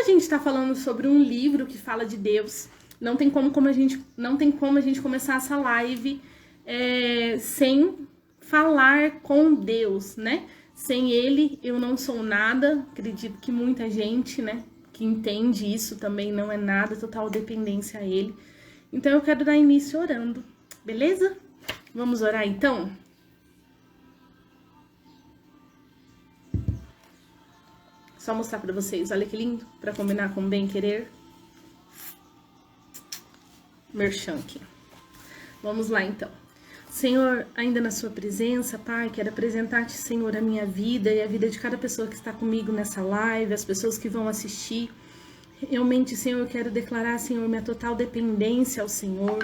a gente está falando sobre um livro que fala de Deus, não tem como a gente começar essa live sem falar com Deus, né? Sem Ele, eu não sou nada. Acredito que muita gente, né, que entende isso também não é nada, total dependência a Ele. Então eu quero dar início orando, beleza? Vamos orar então? Só mostrar pra vocês, olha que lindo, pra combinar com bem querer. Merchan aqui. Vamos lá então. Senhor, ainda na sua presença, Pai, quero apresentar-te, Senhor, a minha vida e a vida de cada pessoa que está comigo nessa live, as pessoas que vão assistir. Realmente, Senhor, eu quero declarar, Senhor, minha total dependência ao Senhor.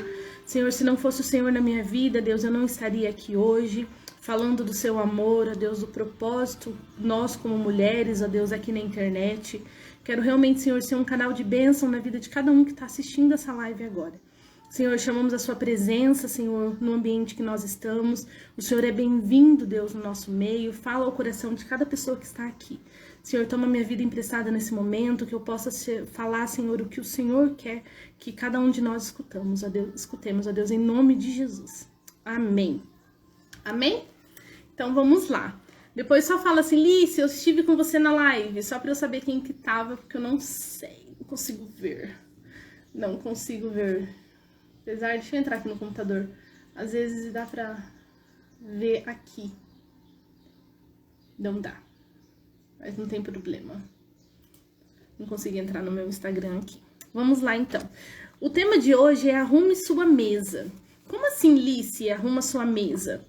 Senhor, se não fosse o Senhor na minha vida, Deus, eu não estaria aqui hoje, falando do seu amor, ó Deus, do propósito, nós como mulheres, ó Deus, aqui na internet. Quero realmente, Senhor, ser um canal de bênção na vida de cada um que está assistindo essa live agora. Senhor, chamamos a sua presença, Senhor, no ambiente que nós estamos. O Senhor é bem-vindo, Deus, no nosso meio. Fala ao coração de cada pessoa que está aqui. Senhor, toma minha vida emprestada nesse momento, que eu possa falar, Senhor, o que o Senhor quer que cada um de nós escutemos, ó Deus, em nome de Jesus. Amém. Amém? Então vamos lá. Depois só fala assim, Lícia, eu estive com você na live, só para eu saber quem que tava, porque eu não sei, não consigo ver. Não consigo ver. Apesar de, deixa eu entrar aqui no computador. Às vezes dá pra ver aqui. Não dá. Mas não tem problema. Não consegui entrar no meu Instagram aqui. Vamos lá então. O tema de hoje é arrume sua mesa. Como assim, Lícia, arruma sua mesa?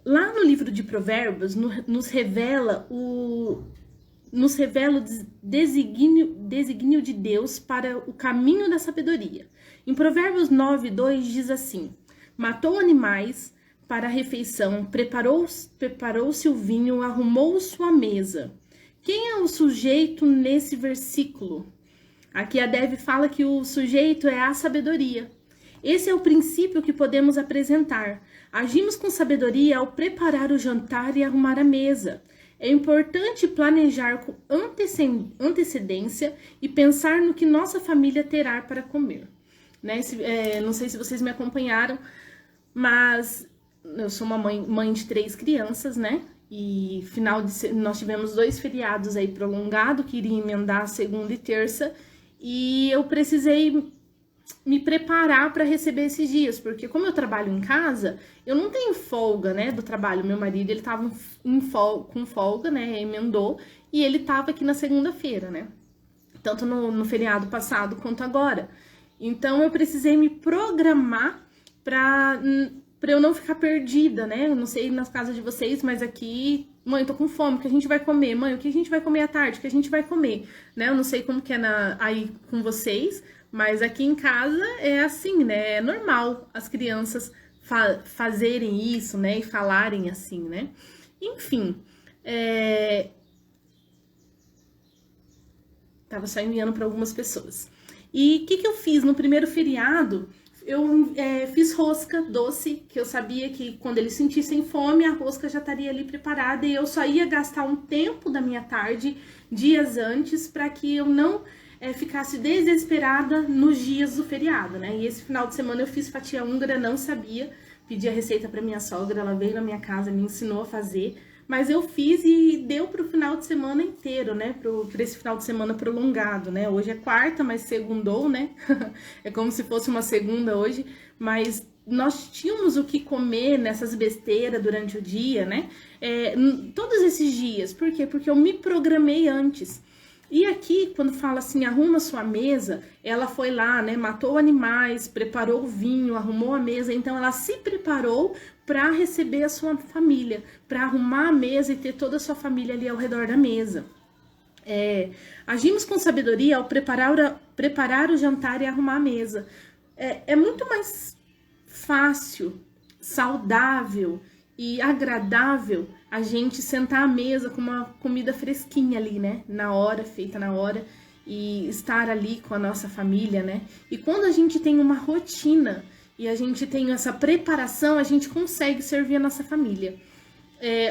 Lá no livro de Provérbios, nos revela o desígnio de Deus para o caminho da sabedoria. Em Provérbios 9:2 diz assim: matou animais para a refeição, preparou-se o vinho, arrumou sua mesa. Quem é o sujeito nesse versículo? Aqui a Dev fala que o sujeito é a sabedoria. Esse é o princípio que podemos apresentar. Agimos com sabedoria ao preparar o jantar e arrumar a mesa. É importante planejar com antecedência e pensar no que nossa família terá para comer. Né? Não sei se vocês me acompanharam, mas eu sou uma mãe de 3 crianças, né? E nós tivemos 2 feriados aí prolongados, que iria emendar segunda e terça, e eu precisei me preparar para receber esses dias, porque como eu trabalho em casa, eu não tenho folga, né, do trabalho. Meu marido, ele tava com folga, né, emendou, e ele tava aqui na segunda-feira, né, tanto no feriado passado quanto agora. Então eu precisei me programar para eu não ficar perdida, né, eu não sei nas casas de vocês, mas aqui, mãe, tô com fome, o que a gente vai comer? Mãe, o que a gente vai comer à tarde? O que a gente vai comer? Né, eu não sei como que é aí com vocês, mas aqui em casa é assim, né? É normal as crianças fazerem isso, né? E falarem assim, né? Enfim, tava só enviando para algumas pessoas. E o que eu fiz no primeiro feriado? Eu fiz rosca doce, que eu sabia que quando eles sentissem fome, a rosca já estaria ali preparada e eu só ia gastar um tempo da minha tarde, dias antes, para que eu não ficasse desesperada nos dias do feriado, né? E esse final de semana eu fiz fatia húngara, não sabia, pedi a receita para minha sogra, ela veio na minha casa, me ensinou a fazer, mas eu fiz e deu pro final de semana inteiro, né? Pra esse final de semana prolongado, né? Hoje é quarta, mas segundou, né? É como se fosse uma segunda hoje, mas nós tínhamos o que comer nessas besteiras durante o dia, né? Todos esses dias, por quê? Porque eu me programei antes. E aqui, quando fala assim, arruma sua mesa, ela foi lá, né, matou animais, preparou o vinho, arrumou a mesa, então ela se preparou para receber a sua família, para arrumar a mesa e ter toda a sua família ali ao redor da mesa. Agimos com sabedoria ao preparar o jantar e arrumar a mesa. É muito mais fácil, saudável e agradável a gente sentar à mesa com uma comida fresquinha ali, né? Na hora, feita na hora, e estar ali com a nossa família, né? E quando a gente tem uma rotina e a gente tem essa preparação, a gente consegue servir a nossa família.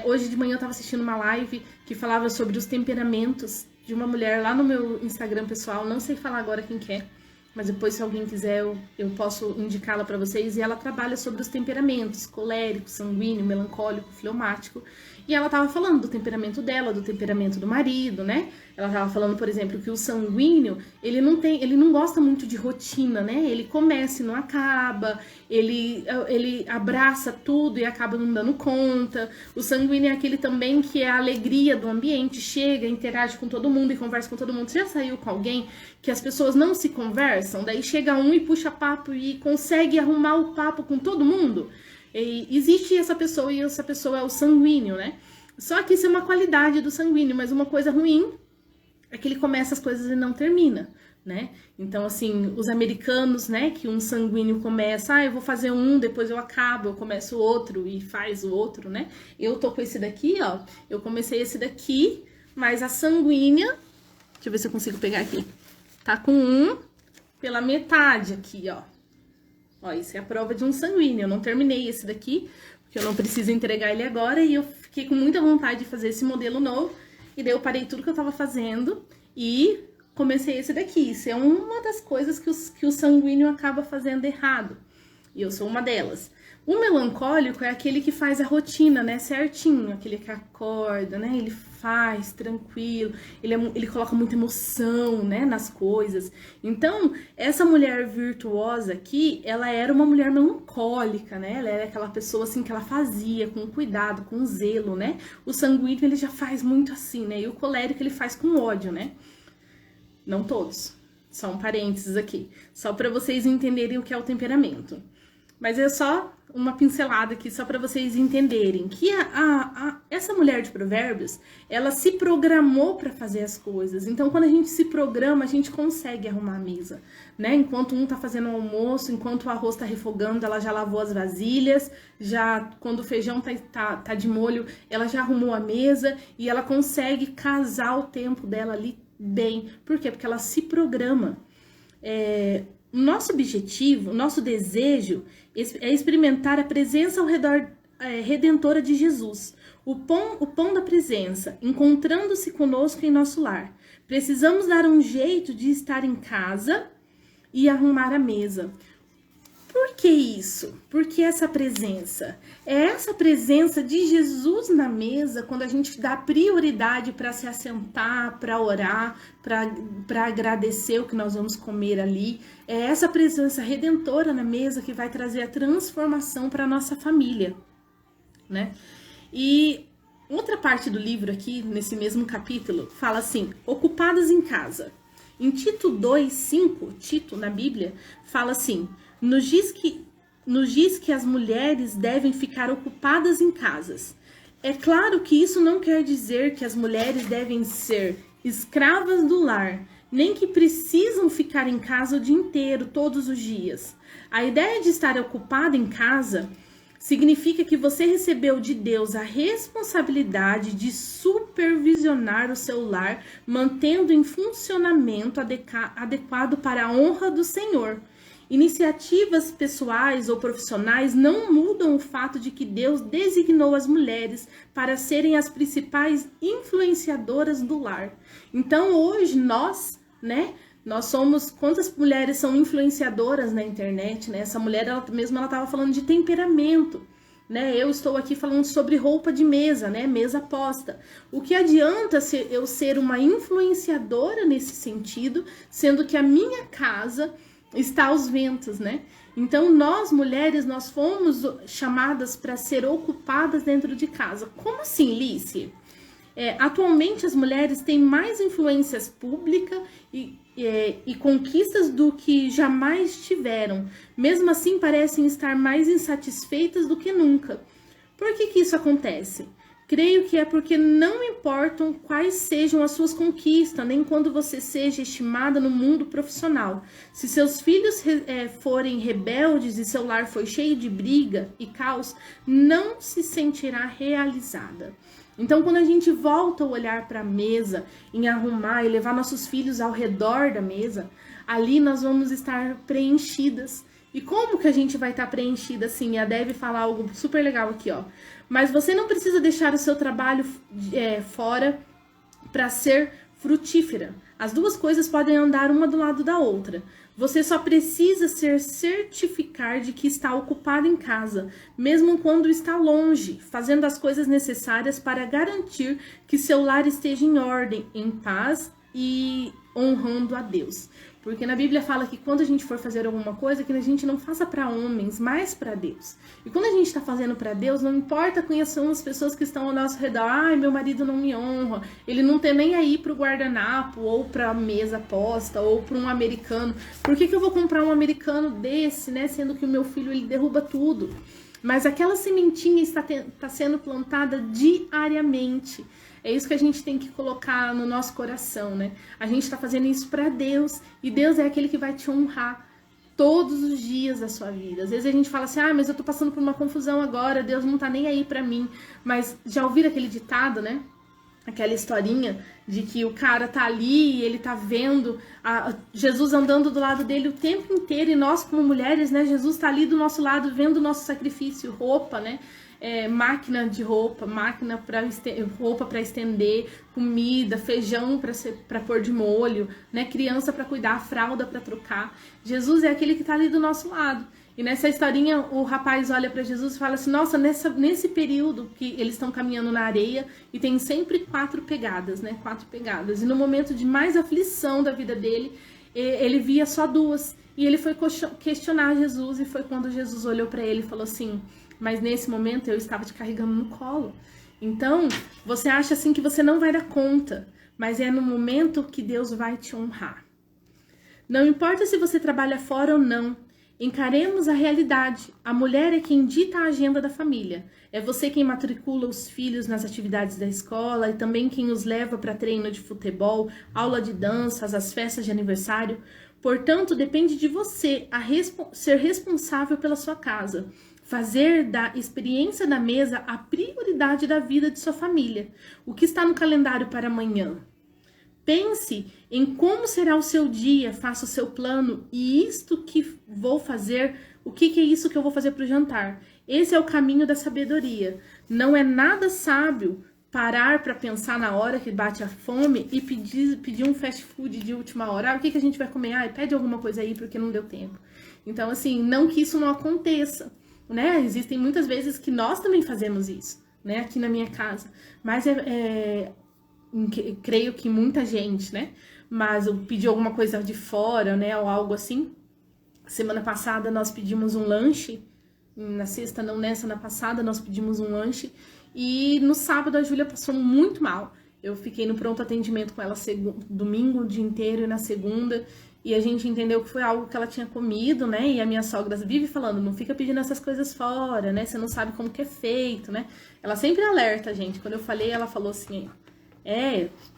Hoje de manhã eu estava assistindo uma live que falava sobre os temperamentos de uma mulher lá no meu Instagram pessoal, não sei falar agora quem que é, mas depois, se alguém quiser, eu posso indicá-la para vocês. E ela trabalha sobre os temperamentos, colérico, sanguíneo, melancólico, fleumático. E ela tava falando do temperamento dela, do temperamento do marido, né? Ela tava falando, por exemplo, que o sanguíneo, ele não gosta muito de rotina, né? Ele começa e não acaba, ele abraça tudo e acaba não dando conta. O sanguíneo é aquele também que é a alegria do ambiente, chega, interage com todo mundo e conversa com todo mundo. Você já saiu com alguém que as pessoas não se conversam? Daí chega um e puxa papo e consegue arrumar o papo com todo mundo? E existe essa pessoa e essa pessoa é o sanguíneo, né? Só que isso é uma qualidade do sanguíneo, mas uma coisa ruim é que ele começa as coisas e não termina, né? Então, assim, os americanos, né, que um sanguíneo começa, eu vou fazer um, depois eu acabo, eu começo outro e faz o outro, né? Eu tô com esse daqui, ó, eu comecei esse daqui, mas a sanguínea, deixa eu ver se eu consigo pegar aqui, tá com um pela metade aqui, ó. Ó, isso é a prova de um sanguíneo. Eu não terminei esse daqui, porque eu não preciso entregar ele agora. E eu fiquei com muita vontade de fazer esse modelo novo. E daí eu parei tudo que eu tava fazendo e comecei esse daqui. Isso é uma das coisas que o sanguíneo acaba fazendo errado. E eu sou uma delas. O melancólico é aquele que faz a rotina, né, certinho. Aquele que acorda, né, ele faz tranquilo. Ele coloca muita emoção, né, nas coisas. Então, essa mulher virtuosa aqui, ela era uma mulher melancólica, né? Ela era aquela pessoa, assim, que ela fazia com cuidado, com zelo, né? O sanguíneo, ele já faz muito assim, né? E o colérico, ele faz com ódio, né? Não todos. Só um parênteses aqui. Só para vocês entenderem o que é o temperamento. Mas é só uma pincelada aqui, só para vocês entenderem que essa mulher de Provérbios, ela se programou para fazer as coisas. Então, quando a gente se programa, a gente consegue arrumar a mesa, né? Enquanto um tá fazendo o almoço, enquanto o arroz tá refogando, ela já lavou as vasilhas, já quando o feijão tá de molho, ela já arrumou a mesa e ela consegue casar o tempo dela ali bem. Por quê? Porque ela se programa. Nosso objetivo, nosso desejo é experimentar a presença ao redor redentora de Jesus, o pão da presença, encontrando-se conosco em nosso lar. Precisamos dar um jeito de estar em casa e arrumar a mesa. Por que isso? Por que essa presença? É essa presença de Jesus na mesa, quando a gente dá prioridade para se assentar, para orar, para agradecer o que nós vamos comer ali. É essa presença redentora na mesa que vai trazer a transformação para a nossa família, né? E outra parte do livro aqui, nesse mesmo capítulo, fala assim, ocupadas em casa. Em Tito 2:5, Tito na Bíblia, fala assim, nos diz que as mulheres devem ficar ocupadas em casas. É claro que isso não quer dizer que as mulheres devem ser escravas do lar, nem que precisam ficar em casa o dia inteiro, todos os dias. A ideia de estar ocupada em casa significa que você recebeu de Deus a responsabilidade de supervisionar o seu lar, mantendo em funcionamento adequado para a honra do Senhor. Iniciativas pessoais ou profissionais não mudam o fato de que Deus designou as mulheres para serem as principais influenciadoras do lar. Então, hoje, nós somos... Quantas mulheres são influenciadoras na internet, né? Essa mulher, ela estava falando de temperamento, né? Eu estou aqui falando sobre roupa de mesa, né? Mesa posta. O que adianta eu ser uma influenciadora nesse sentido, sendo que a minha casa está aos ventos, né? Então, nós, mulheres, nós fomos chamadas para ser ocupadas dentro de casa. Como assim, Lícia? Atualmente, as mulheres têm mais influências públicas e conquistas do que jamais tiveram. Mesmo assim, parecem estar mais insatisfeitas do que nunca. Por que isso acontece? Creio que é porque não importam quais sejam as suas conquistas, nem quando você seja estimada no mundo profissional. Se seus filhos forem rebeldes e seu lar for cheio de briga e caos, não se sentirá realizada. Então, quando a gente volta o olhar para a mesa, em arrumar e levar nossos filhos ao redor da mesa, ali nós vamos estar preenchidas. E como que a gente vai estar preenchida assim? A Debbie fala algo super legal aqui, ó. Mas você não precisa deixar o seu trabalho fora para ser frutífera. As duas coisas podem andar uma do lado da outra. Você só precisa certificar de que está ocupado em casa, mesmo quando está longe, fazendo as coisas necessárias para garantir que seu lar esteja em ordem, em paz e honrando a Deus. Porque na Bíblia fala que quando a gente for fazer alguma coisa, que a gente não faça para homens, mas para Deus. E quando a gente está fazendo para Deus, não importa quem são as pessoas que estão ao nosso redor. Ai, meu marido não me honra. Ele não tem nem aí pro guardanapo, ou pra mesa posta, ou para um americano. Por que eu vou comprar um americano desse, né? Sendo que o meu filho, ele derruba tudo. Mas aquela sementinha está sendo plantada diariamente. É isso que a gente tem que colocar no nosso coração, né? A gente está fazendo isso para Deus, e Deus é aquele que vai te honrar todos os dias da sua vida. Às vezes a gente fala assim, mas eu tô passando por uma confusão agora, Deus não tá nem aí para mim. Mas já ouviram aquele ditado, né? Aquela historinha de que o cara tá ali e ele tá vendo Jesus andando do lado dele o tempo inteiro, e nós como mulheres, né? Jesus tá ali do nosso lado vendo o nosso sacrifício, roupa, né? Máquina de roupa, máquina para roupa para estender, comida, feijão para pôr de molho, né? Criança para cuidar, fralda para trocar. Jesus é aquele que está ali do nosso lado. E nessa historinha o rapaz olha para Jesus e fala assim: nossa, nesse período que eles estão caminhando na areia e tem sempre 4 pegadas, né? 4 pegadas. E no momento de mais aflição da vida dele, ele via só 2. E ele foi questionar Jesus, e foi quando Jesus olhou para ele e falou assim: mas nesse momento eu estava te carregando no colo. Então, você acha assim que você não vai dar conta, mas é no momento que Deus vai te honrar. Não importa se você trabalha fora ou não, encaremos a realidade. A mulher é quem dita a agenda da família. É você quem matricula os filhos nas atividades da escola e também quem os leva para treino de futebol, aula de danças, as festas de aniversário. Portanto, depende de você ser responsável pela sua casa. Fazer da experiência da mesa a prioridade da vida de sua família. O que está no calendário para amanhã? Pense em como será o seu dia, faça o seu plano. E isto que vou fazer, o que é isso que eu vou fazer para o jantar? Esse é o caminho da sabedoria. Não é nada sábio parar para pensar na hora que bate a fome e pedir um fast food de última hora. O que a gente vai comer? Pede alguma coisa aí porque não deu tempo. Então, assim, não que isso não aconteça. Né? Existem muitas vezes que nós também fazemos isso, né? Aqui na minha casa, mas creio que muita gente, né? Mas eu pedi alguma coisa de fora, né? Ou algo assim. Semana passada nós pedimos um lanche, na sexta não, nessa, na passada nós pedimos um lanche, e no sábado a Júlia passou muito mal. Eu fiquei no pronto atendimento com ela domingo o dia inteiro, e na segunda, e a gente entendeu que foi algo que ela tinha comido, né? E a minha sogra vive falando, não fica pedindo essas coisas fora, né? Você não sabe como que é feito, né? Ela sempre alerta a gente. Quando eu falei, ela falou assim,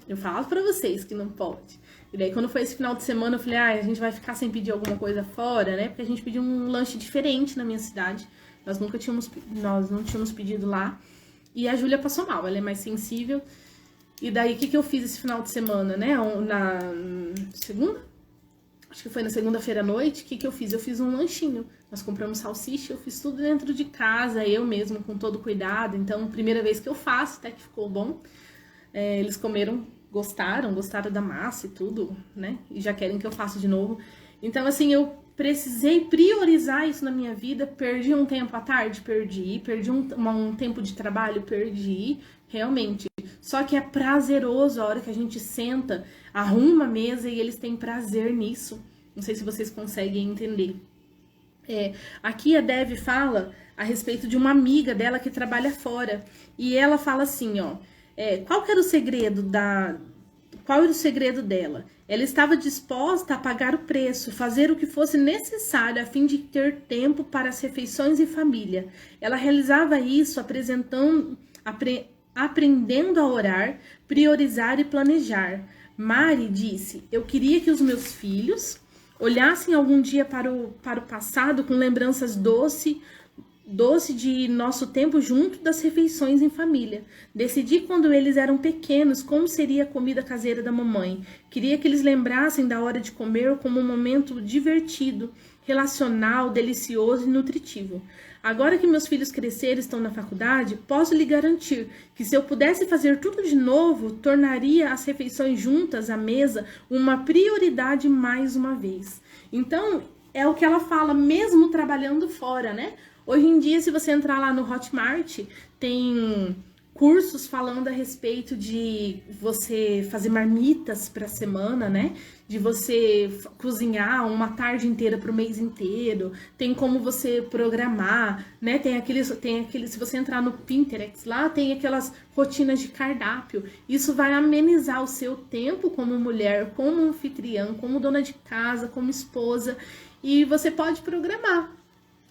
eu falo pra vocês que não pode. E daí quando foi esse final de semana, eu falei, a gente vai ficar sem pedir alguma coisa fora, né? Porque a gente pediu um lanche diferente na minha cidade. Nós não tínhamos pedido lá. E a Júlia passou mal, ela é mais sensível. E daí, o que eu fiz esse final de semana, né? Na segunda? Acho que foi na segunda-feira à noite. O que eu fiz? Eu fiz um lanchinho. Nós compramos salsicha, eu fiz tudo dentro de casa, eu mesmo, com todo cuidado. Então, primeira vez que eu faço, até que ficou bom. Eles comeram, gostaram da massa e tudo, né? E já querem que eu faça de novo. Então, assim, eu precisei priorizar isso na minha vida. Perdi um tempo à tarde? Perdi um tempo de trabalho? Perdi, realmente. Só que é prazeroso a hora que a gente senta, arruma a mesa e eles têm prazer nisso. Não sei se vocês conseguem entender. Aqui a Dev fala a respeito de uma amiga dela que trabalha fora. E ela fala assim, qual era o segredo dela? Ela estava disposta a pagar o preço, fazer o que fosse necessário a fim de ter tempo para as refeições em família. Ela realizava isso aprendendo a orar, priorizar e planejar. Mari disse, eu queria que os meus filhos olhassem algum dia para o passado com lembranças doces doce de nosso tempo junto das refeições em família. Decidi quando eles eram pequenos como seria a comida caseira da mamãe. Queria que eles lembrassem da hora de comer como um momento divertido, relacional, delicioso e nutritivo. Agora que meus filhos cresceram e estão na faculdade, posso lhe garantir que se eu pudesse fazer tudo de novo, tornaria as refeições juntas à mesa uma prioridade mais uma vez. Então, é o que ela fala, mesmo trabalhando fora, né? Hoje em dia, se você entrar lá no Hotmart, tem cursos falando a respeito de você fazer marmitas para a semana, né? De você cozinhar uma tarde inteira para o mês inteiro. Tem como você programar, né? Tem aqueles, se você entrar no Pinterest lá, tem aquelas rotinas de cardápio. Isso vai amenizar o seu tempo como mulher, como anfitriã, como dona de casa, como esposa. E você pode programar.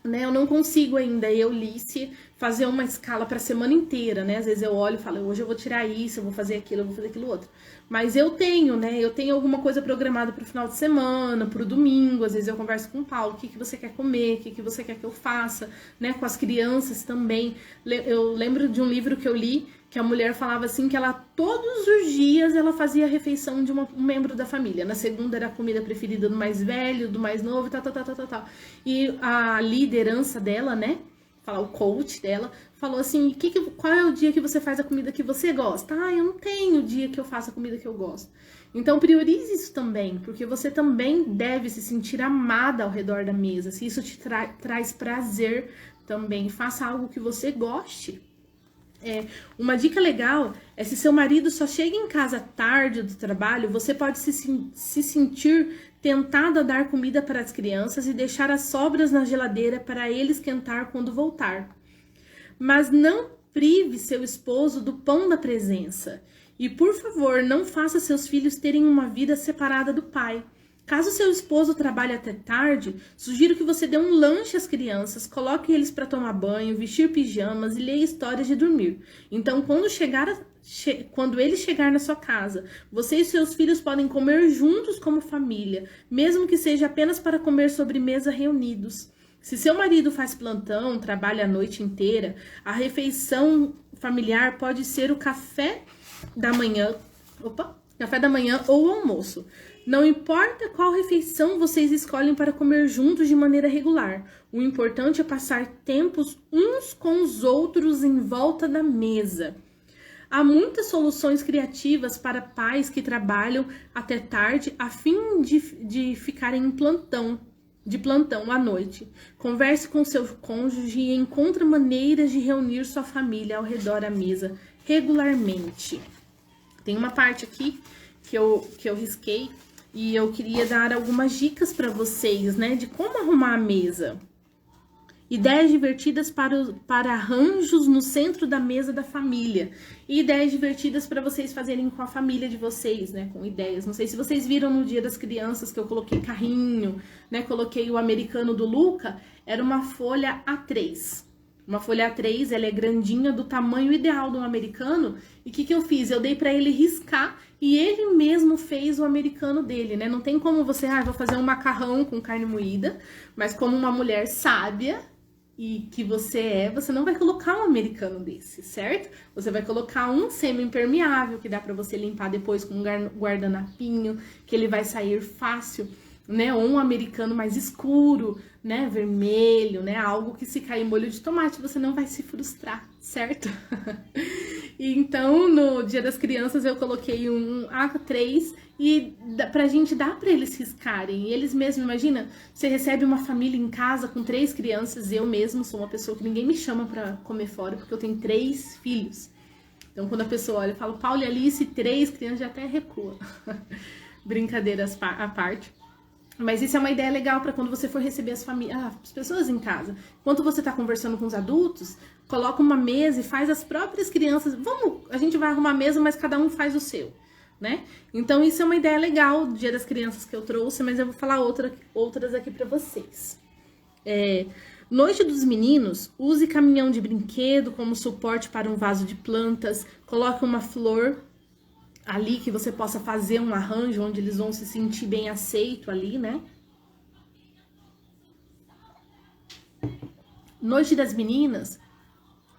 Né, eu não consigo ainda, Lice, fazer uma escala para a semana inteira, né? Às vezes eu olho e falo, hoje eu vou tirar isso, eu vou fazer aquilo, eu vou fazer aquilo outro. Mas eu tenho, né? Eu tenho alguma coisa programada para o final de semana, para o domingo. Às vezes eu converso com o Paulo, o que você quer comer, o que você quer que eu faça, né? Com as crianças também. Eu lembro de um livro que eu li, que a mulher falava assim, que ela todos os dias ela fazia a refeição de um membro da família. Na segunda era a comida preferida do mais velho, do mais novo, tal. E a liderança dela, né? O coach dela, falou assim, qual é o dia que você faz a comida que você gosta? Ah, eu não tenho o dia que eu faço a comida que eu gosto. Então priorize isso também, porque você também deve se sentir amada ao redor da mesa. Se isso te traz prazer também, faça algo que você goste. Uma dica legal é se seu marido só chega em casa tarde do trabalho, você pode se sentir tentado a dar comida para as crianças e deixar as sobras na geladeira para ele esquentar quando voltar. Mas não prive seu esposo do pão da presença. E, por favor, não faça seus filhos terem uma vida separada do pai. Caso seu esposo trabalhe até tarde, sugiro que você dê um lanche às crianças, coloque eles para tomar banho, vestir pijamas e leia histórias de dormir. Então, quando ele chegar na sua casa, você e seus filhos podem comer juntos como família, mesmo que seja apenas para comer sobremesa reunidos. Se seu marido faz plantão, trabalha a noite inteira, a refeição familiar pode ser o café da manhã ou o almoço. Não importa qual refeição vocês escolhem para comer juntos de maneira regular. O importante é passar tempos uns com os outros em volta da mesa. Há muitas soluções criativas para pais que trabalham até tarde a fim de ficarem de plantão à noite. Converse com seu cônjuge e encontre maneiras de reunir sua família ao redor da mesa regularmente. Tem uma parte aqui que eu risquei e eu queria dar algumas dicas para vocês, né, de como arrumar a mesa. Ideias divertidas para arranjos no centro da mesa da família. E ideias divertidas para vocês fazerem com a família de vocês, né? Com ideias. Não sei se vocês viram no Dia das Crianças que eu coloquei carrinho, né? Coloquei o americano do Luca. Era uma folha A3. Uma folha A3, ela é grandinha, do tamanho ideal do americano. E o que eu fiz? Eu dei para ele riscar e ele mesmo fez o americano dele, né? Não tem como você, vou fazer um macarrão com carne moída, mas como uma mulher sábia e que você não vai colocar um americano desse, certo? Você vai colocar um semi-impermeável, que dá para você limpar depois com um guardanapinho, que ele vai sair fácil, né? Ou um americano mais escuro, né? Vermelho, né? Algo que se cair molho de tomate, você não vai se frustrar, certo? Então, no Dia das Crianças, eu coloquei um A3 e pra gente dar pra eles riscarem. E eles mesmos, imagina, você recebe uma família em casa com 3 crianças, eu mesmo sou uma pessoa que ninguém me chama pra comer fora, porque eu tenho 3 filhos. Então, quando a pessoa olha, eu falo, Paulo e Alice, 3 crianças, já até recua. Brincadeiras à parte. Mas isso é uma ideia legal para quando você for receber as pessoas em casa. Enquanto você está conversando com os adultos, coloca uma mesa e faz as próprias crianças. A gente vai arrumar a mesa, mas cada um faz o seu, né? Então isso é uma ideia legal do Dia das Crianças que eu trouxe, mas eu vou falar outras aqui para vocês. Noite dos Meninos, use caminhão de brinquedo como suporte para um vaso de plantas, coloque uma flor ali que você possa fazer um arranjo onde eles vão se sentir bem aceito ali, né? Noite das Meninas,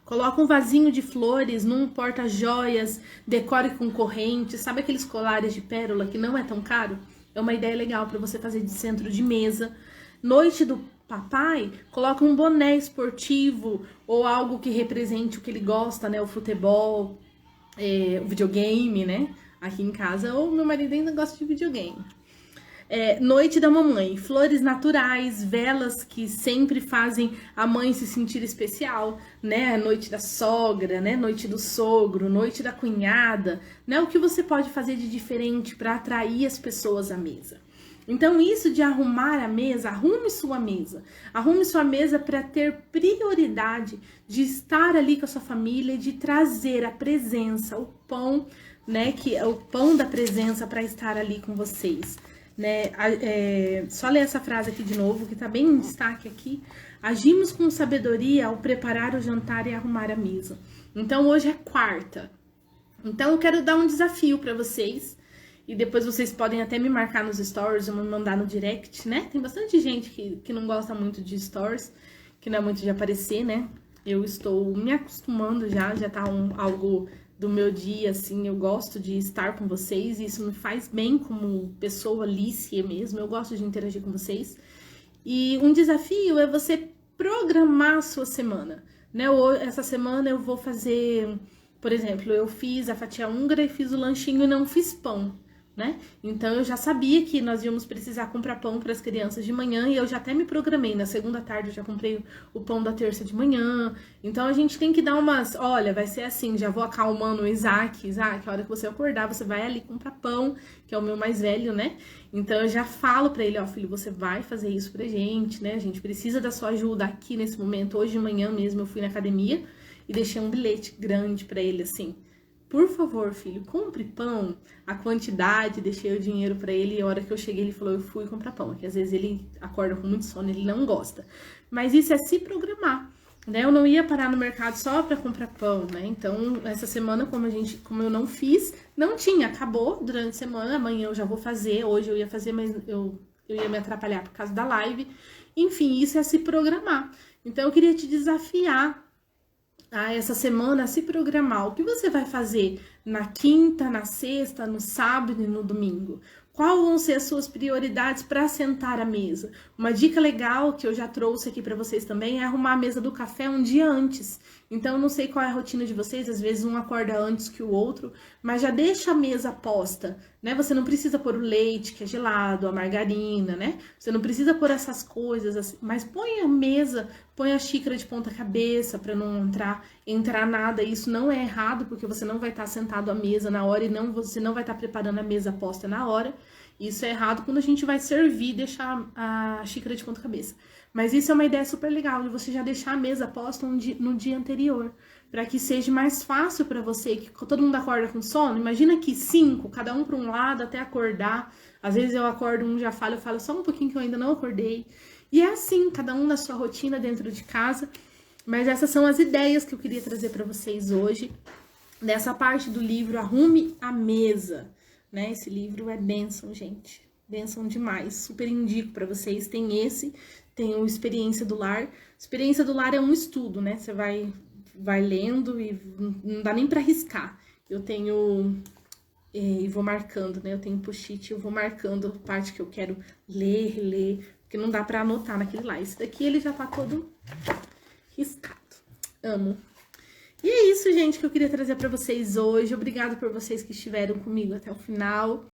coloca um vasinho de flores num porta-joias, decore com corrente, sabe aqueles colares de pérola que não é tão caro? É uma ideia legal para você fazer de centro de mesa. Noite do papai, coloca um boné esportivo ou algo que represente o que ele gosta, né? O futebol, o videogame, né? Aqui em casa, ou meu marido ainda gosta de videogame. Noite da mamãe, flores naturais, velas que sempre fazem a mãe se sentir especial, né? Noite da sogra, né? Noite do sogro, noite da cunhada, né? O que você pode fazer de diferente para atrair as pessoas à mesa? Então, isso de arrumar a mesa, arrume sua mesa. Arrume sua mesa para ter prioridade de estar ali com a sua família e de trazer a presença, o pão, né? Que é o pão da presença para estar ali com vocês. Né? Só ler essa frase aqui de novo, que tá bem em destaque aqui. Agimos com sabedoria ao preparar o jantar e arrumar a mesa. Então, hoje é quarta. Então, eu quero dar um desafio para vocês. E depois vocês podem até me marcar nos stories ou me mandar no direct, né? Tem bastante gente que não gosta muito de stories, que não é muito de aparecer, né? Eu estou me acostumando já tá algo do meu dia, assim, eu gosto de estar com vocês, e isso me faz bem como pessoa lícia mesmo, eu gosto de interagir com vocês. E um desafio é você programar a sua semana, né? Essa semana eu vou fazer, por exemplo, eu fiz a fatia húngara e fiz o lanchinho e não fiz pão, né? Então eu já sabia que nós íamos precisar comprar pão para as crianças de manhã e eu já até me programei. Na segunda tarde eu já comprei o pão da terça de manhã. Então a gente tem que dar umas, olha, vai ser assim, já vou acalmando o Isaac, a hora que você acordar, você vai ali comprar pão, que é o meu mais velho, né? Então eu já falo para ele, ó, filho, você vai fazer isso pra gente, né? A gente precisa da sua ajuda aqui nesse momento. Hoje de manhã mesmo eu fui na academia e deixei um bilhete grande para ele assim: por favor, filho, compre pão, a quantidade, deixei o dinheiro pra ele e a hora que eu cheguei ele falou, eu fui comprar pão, que às vezes ele acorda com muito sono, ele não gosta. Mas isso é se programar, né? Eu não ia parar no mercado só pra comprar pão, né? Então, essa semana, como eu não fiz, não tinha, acabou durante a semana, amanhã eu já vou fazer, hoje eu ia fazer, mas eu ia me atrapalhar por causa da live. Enfim, isso é se programar. Então, eu queria te desafiar essa semana, se programar. O que você vai fazer na quinta, na sexta, no sábado e no domingo? Quais vão ser as suas prioridades para sentar à mesa? Uma dica legal que eu já trouxe aqui para vocês também é arrumar a mesa do café um dia antes. Então, eu não sei qual é a rotina de vocês, às vezes um acorda antes que o outro, mas já deixa a mesa posta, né? Você não precisa pôr o leite, que é gelado, a margarina, né? Você não precisa pôr essas coisas, assim, mas põe a mesa, põe a xícara de ponta cabeça para não entrar nada. Isso não é errado, porque você não vai estar sentado à mesa na hora e você não vai estar preparando a mesa posta na hora. Isso é errado quando a gente vai servir e deixar a xícara de ponta cabeça. Mas isso é uma ideia super legal, de você já deixar a mesa posta no dia anterior, para que seja mais fácil para você, que todo mundo acorda com sono. Imagina que 5, cada um para um lado até acordar. Às vezes eu acordo, um já fala, eu falo só um pouquinho que eu ainda não acordei. E é assim, cada um na sua rotina dentro de casa. Mas essas são as ideias que eu queria trazer para vocês hoje, nessa parte do livro Arrume a Mesa, né? Esse livro é bênção, gente. Bênção demais. Super indico para vocês. Tem o Experiência do Lar. Experiência do Lar é um estudo, né? Você vai lendo e não dá nem para riscar. Eu tenho e vou marcando, né? Eu tenho post-it, eu vou marcando a parte que eu quero ler, porque não dá para anotar naquele lá. Esse daqui ele já tá todo riscado. Amo. E é isso, gente, que eu queria trazer para vocês hoje. Obrigada por vocês que estiveram comigo até o final.